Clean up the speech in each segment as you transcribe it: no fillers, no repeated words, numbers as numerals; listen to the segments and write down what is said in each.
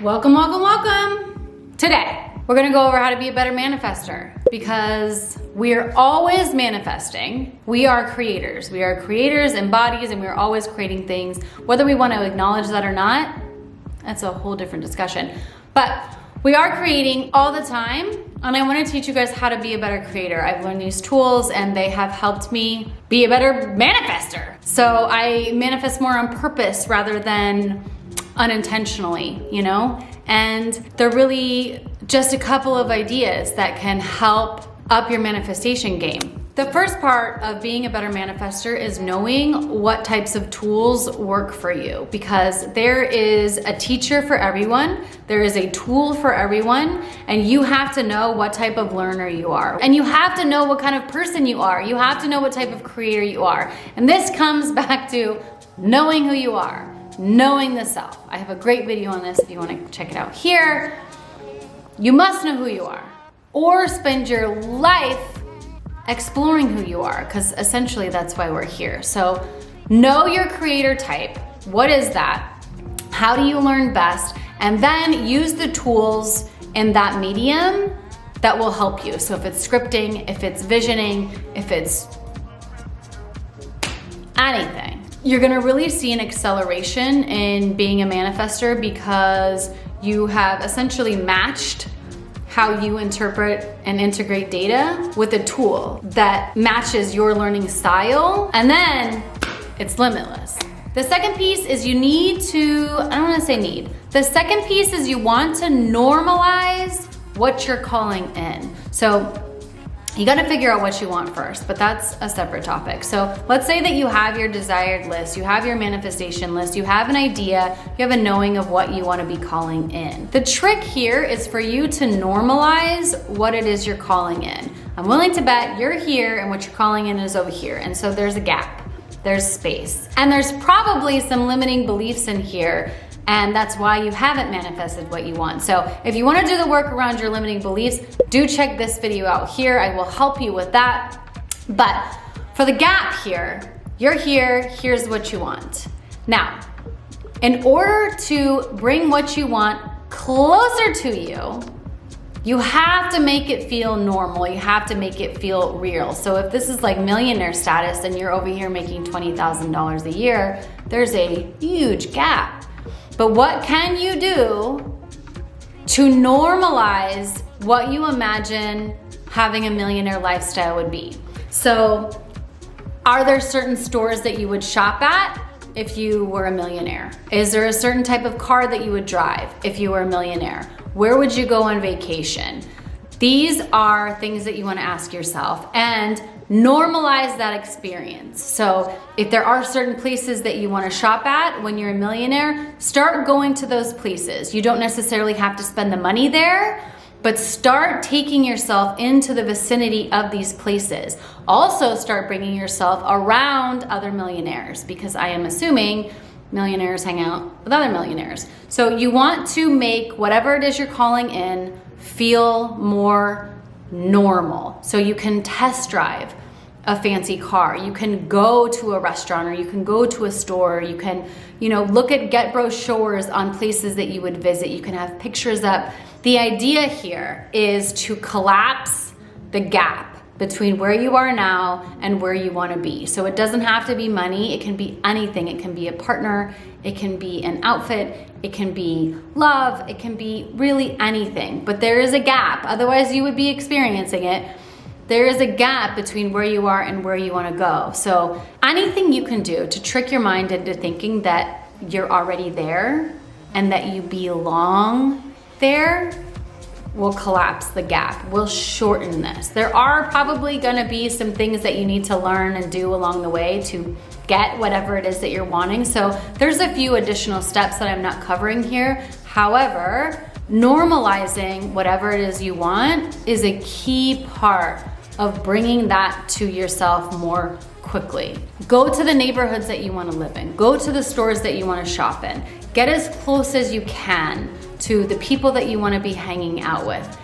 Welcome, welcome, welcome. Today, we're gonna go over how to be a better manifestor because we're always manifesting. We are creators. We are creators in bodies and we're always creating things. Whether we wanna acknowledge that or not, that's a whole different discussion. But we are creating all the time, and I wanna teach you guys how to be a better creator. I've learned these tools and they have helped me be a better manifestor. So I manifest more on purpose rather than unintentionally, you know? And they're really just a couple of ideas that can help up your manifestation game. The first part of being a better manifestor is knowing what types of tools work for you, because there is a teacher for everyone, there is a tool for everyone, and you have to know what type of learner you are. And you have to know what kind of person you are. You have to know what type of creator you are. And this comes back to knowing who you are. Knowing the self. I have a great video on this if you want to check it out here. You must know who you are, or spend your life exploring who you are, because essentially that's why we're here. So know your creator type. What is that? How do you learn best? And then use the tools in that medium that will help you. So if it's scripting, if it's visioning, if it's anything, you're gonna really see an acceleration in being a manifestor because you have essentially matched how you interpret and integrate data with a tool that matches your learning style, and then it's limitless. The second piece is you need to, I don't wanna say need, the second piece is you want to normalize what you're calling in. So you gotta figure out what you want first, but that's a separate topic. So let's say that you have your desired list, you have your manifestation list, you have an idea, you have a knowing of what you wanna be calling in. The trick here is for you to normalize what it is you're calling in. I'm willing to bet you're here and what you're calling in is over here. And so there's a gap, there's space. And there's probably some limiting beliefs in here, and that's why you haven't manifested what you want. So if you wanna do the work around your limiting beliefs, do check this video out here. I will help you with that. But for the gap here, you're here, here's what you want. Now, in order to bring what you want closer to you, you have to make it feel normal. You have to make it feel real. So if this is like millionaire status and you're over here making $20,000 a year, there's a huge gap. But what can you do to normalize what you imagine having a millionaire lifestyle would be? So are there certain stores that you would shop at if you were a millionaire? Is there a certain type of car that you would drive if you were a millionaire? Where would you go on vacation? These are things that you want to ask yourself and normalize that experience. So if there are certain places that you want to shop at when you're a millionaire, start going to those places. You don't necessarily have to spend the money there, but start taking yourself into the vicinity of these places. Also start bringing yourself around other millionaires, because I am assuming millionaires hang out with other millionaires. So you want to make whatever it is you're calling in feel more normal. So you can test drive a fancy car, you can go to a restaurant, or you can go to a store, you can, get brochures on places that you would visit, you can have pictures up. The idea here is to collapse the gap between where you are now and where you want to be. So it doesn't have to be money, it can be anything. It can be a partner, it can be an outfit, it can be love, it can be really anything. But there is a gap, otherwise you would be experiencing it. There is a gap between where you are and where you want to go. So anything you can do to trick your mind into thinking that you're already there and that you belong there will collapse the gap, will shorten this. There are probably gonna be some things that you need to learn and do along the way to get whatever it is that you're wanting. So there's a few additional steps that I'm not covering here. However, normalizing whatever it is you want is a key part of bringing that to yourself more quickly. Go to the neighborhoods that you want to live in. Go to the stores that you want to shop in. Get as close as you can to the people that you want to be hanging out with.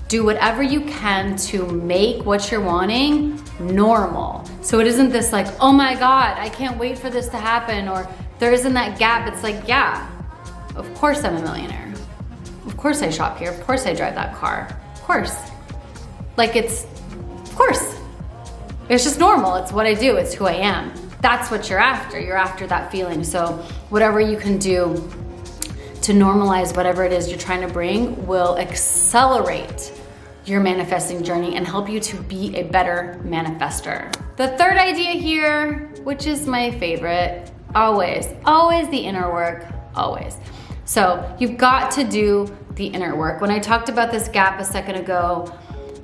Do whatever you can to make what you're wanting normal. So it isn't this like, oh my God, I can't wait for this to happen, or there isn't that gap. It's like, yeah, of course I'm a millionaire. Of course I shop here. Of course I drive that car. Of course. Like of course. It's just normal. It's what I do. It's who I am. That's what you're after. You're after that feeling. So whatever you can do to normalize whatever it is you're trying to bring will accelerate your manifesting journey and help you to be a better manifestor. The third idea here, which is my favorite, always the inner work, always. So you've got to do the inner work. When I talked about this gap a second ago,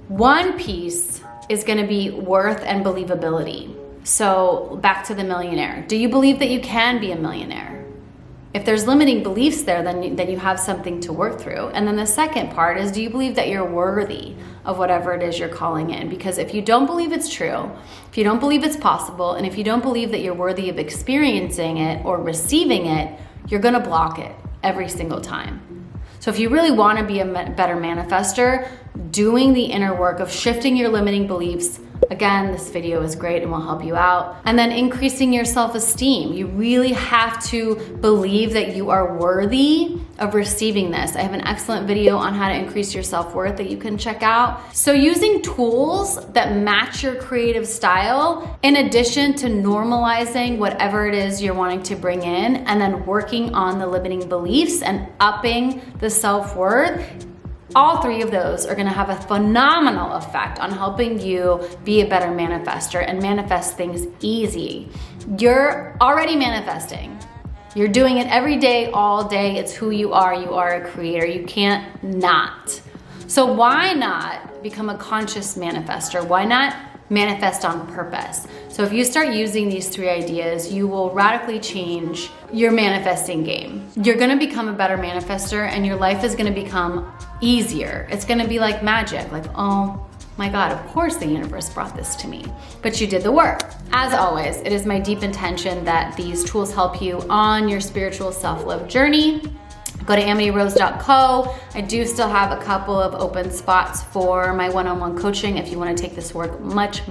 one piece is gonna be worth and believability. So back to the millionaire. Do you believe that you can be a millionaire? If there's limiting beliefs there, then you have something to work through. And then the second part is, do you believe that you're worthy of whatever it is you're calling in? Because if you don't believe it's true, if you don't believe it's possible, and if you don't believe that you're worthy of experiencing it or receiving it, you're gonna block it every single time. So if you really wanna be a better manifestor, doing the inner work of shifting your limiting beliefs, again, this video is great and will help you out. And then increasing your self-esteem. You really have to believe that you are worthy of receiving this. I have an excellent video on how to increase your self-worth that you can check out. So using tools that match your creative style, in addition to normalizing whatever it is you're wanting to bring in, and then working on the limiting beliefs and upping the self-worth, all three of those are gonna have a phenomenal effect on helping you be a better manifestor and manifest things easy. You're already manifesting. You're doing it every day, all day. It's who you are. You are a creator. You can't not. So why not become a conscious manifestor? Why not manifest on purpose? So if you start using these three ideas, you will radically change your manifesting game. You're gonna become a better manifestor and your life is gonna become easier. It's gonna be like magic, like, oh my God, of course the universe brought this to me. But you did the work. As always, it is my deep intention that these tools help you on your spiritual self-love journey. Go to amityrose.co. I do still have a couple of open spots for my one-on-one coaching if you want to take this work much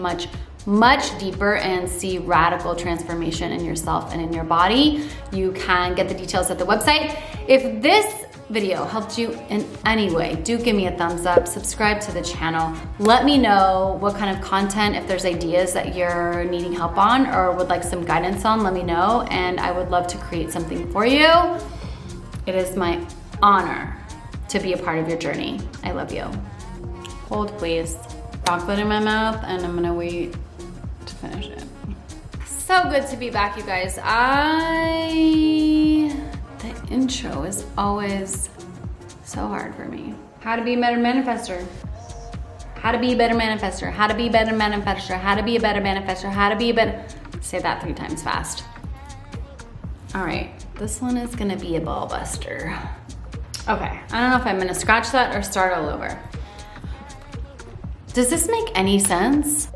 deeper and see radical transformation in yourself and in your body. You can get the details at the website. If this video helped you in any way, do give me a thumbs up, subscribe to the channel. Let me know what kind of content, if there's ideas that you're needing help on or would like some guidance on, let me know, and I would love to create something for you. It is my honor to be a part of your journey. I love you. Hold, please. Chocolate in my mouth, and I'm gonna wait to finish it. So good to be back, you guys. The intro is always so hard for me. How to be a better manifestor. How to be a better manifestor. How to be a better manifestor. How to be a better manifestor. How to be a better... Say that 3 times fast. All right, this one is gonna be a ball buster. Okay, I don't know if I'm gonna scratch that or start all over. Does this make any sense?